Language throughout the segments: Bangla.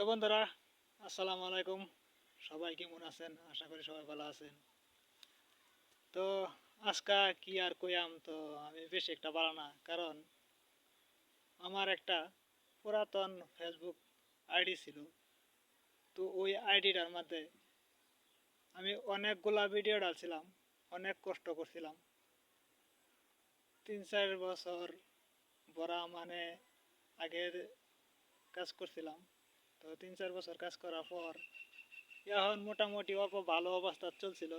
তো বন্ধুরা, আসসালামু আলাইকুম। সবাই কেমন আছেন? আশা করি সবাই ভালো আছেন। তো আজকা কি আর কইয়াম, তো আমি বেশি একটা ভালো না, কারণ আমার একটা পুরাতন ফেসবুক আইডি ছিল। তো ওই আইডিটার মধ্যে আমি অনেকগুলা ভিডিও ডালছিলাম, অনেক কষ্ট করছিলাম। 3-4 বছর বড়া মানে আগের কাজ করছিলাম। তো 3-4 বছর কাজ করার পর এখন মোটামুটি অল্প ভালো অবস্থা চলছিল।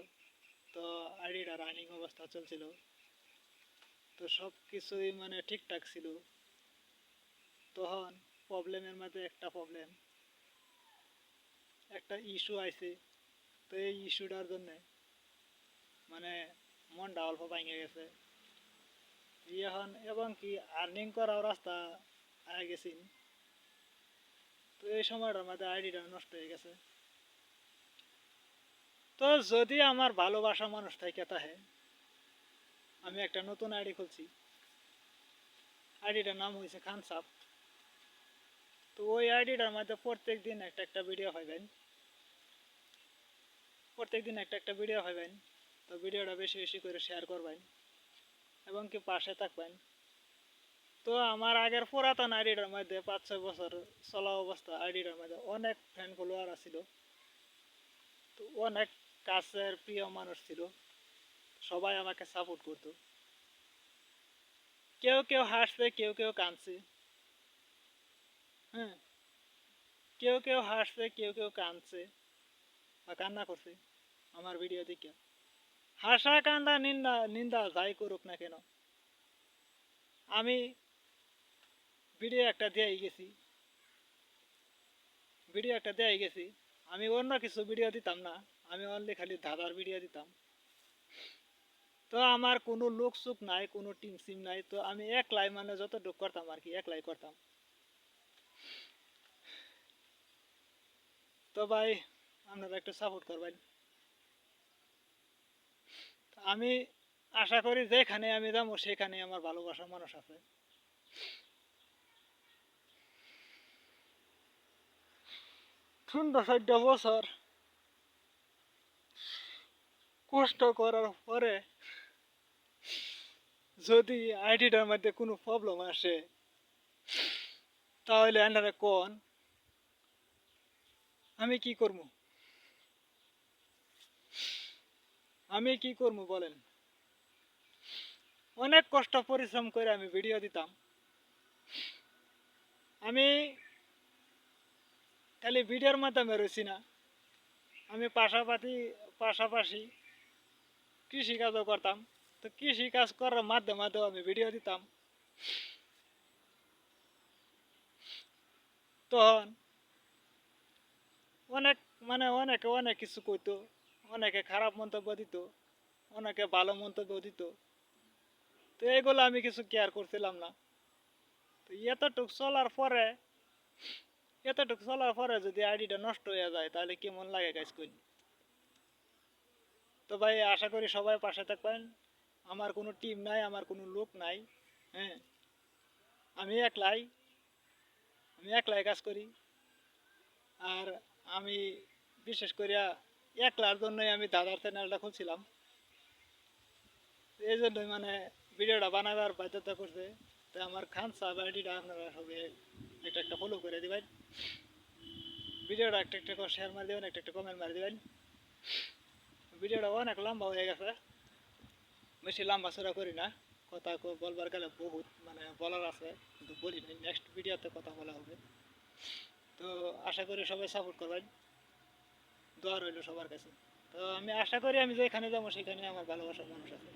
তো আইডিটা রানিং অবস্থা চলছিল, তো সব কিছুই মানে ঠিকঠাক ছিল। তখন প্রবলেমের মধ্যে একটা ইস্যু আইছে। তো এই ইস্যুটার জন্য মানে মনটা অল্প ভাঙে গেছে। এখন এবং কি আর্নিং করার রাস্তা আগে গেছি। তো এই সময়টার মধ্যে আইডিটা নষ্ট হয়ে গেছে। তো যদি আমার ভালোবাসা মানুষ থাকে তাহে আমি একটা নতুন আইডি খুলছি। আইডিটার নাম হয়েছে খানসাপ। তো ওই আইডিটার মধ্যে প্রত্যেক দিন একটা ভিডিও পাইবেন। তো ভিডিওটা বেশি বেশি করে শেয়ার করবেন এবং কি পাশে থাকবেন। তো আমার আগের পুরাতন আইডিটার মধ্যে 5-6 বছর চলা অবস্থা আইডিটার মধ্যে অনেক ফ্যান ফলোয়ার আছিল। তো অনেক কাছের প্রিয় মানুষ ছিল, সবাই আমাকে সাপোর্ট করতো। কেউ কেউ হাসছে, কেউ কেউ কাঁদছে। হ্যাঁ, কেউ কেউ হাসছে, কেউ কেউ কাঁদছে বা কান্না করছে আমার ভিডিও দেখে। হাসা কান্দা নিন্দা নিন্দা যাই করুক না কেন, আমি ভিডিও একটা দিয়ে গেছি। আমি অন্য কিছু ভিডিও দিতাম না, আমি অনলি খালি দাদার ভিডিও দিতাম। তো আমার কোনো লোক সুখ নাই, কোনো টিম সিম নাই। তো আমি একলাই মানে যতটুকু করতাম আর কি একলাই করতাম। তো ভাই, আপনারা একটু সাপোর্ট করবেন। আমি আশা করি যেখানে আমি যাবো সেখানে আমার ভালোবাসার মানুষ আছে। 4 বছর কষ্ট করার পরে যদি আইডিটার মধ্যে কোনো প্রবলেম আসে, তাহলে আপনারা কোন আমি কি করবো? বলেন। অনেক কষ্ট পরিশ্রম করে আমি ভিডিও দিতাম। আমি খালি ভিডিওর মাধ্যমে রয়েছি না, আমি পাশাপাশি কৃষিকাজও করতাম। তো কৃষিকাজ করার মাধ্যমেও আমি ভিডিও দিতাম। তখন অনেক মানে অনেকে অনেক কিছু কইতো, অনেকে খারাপ মন্তব্য দিত, অনেকে ভালো মন্তব্য দিত। তো এগুলো আমি কিছু কেয়ার করছিলাম না। তো এতটুক চলার পরে যদি আইডিটা নষ্ট হয়ে যায় তাহলে কেমন লাগে গাইস কইন। তো ভাই, আশা করি সবাই পাশে থাকবেন। আমার কোনো টিম নাই, আমার কোনো লোক নাই। হ্যাঁ, আমি একলাই আমি একলাই কাজ করি। আর আমি বিশেষ করিয়া একলার জন্যই আমি দাদার চ্যানেলটা খুলছিলাম। এই জন্যই মানে ভিডিওটা বানাবার বাধ্যতা করছে। তো আমার খান সাহেব আইডিটা আপনারা সবাই একটা ফলো করে দিবেন। ভিডিওটা একটা করে শেয়ার মারি দেবেন, একটা কমেন্ট মারি দেবেন। ভিডিওটা অনেক লম্বা হয়ে গেছে, বেশি লম্বা চড়া করি না। কথা বলবার গেলে বহুত মানে বলার আছে, কিন্তু বলি নাই। নেক্সট ভিডিওতে কথা বলা হবে। তো আশা করি সবাই সাপোর্ট করবেন, দোয়া রইল সবার কাছে। তো আমি আশা করি আমি যেখানে যাবো সেখানে আমার ভালোবাসার মানুষ আছে।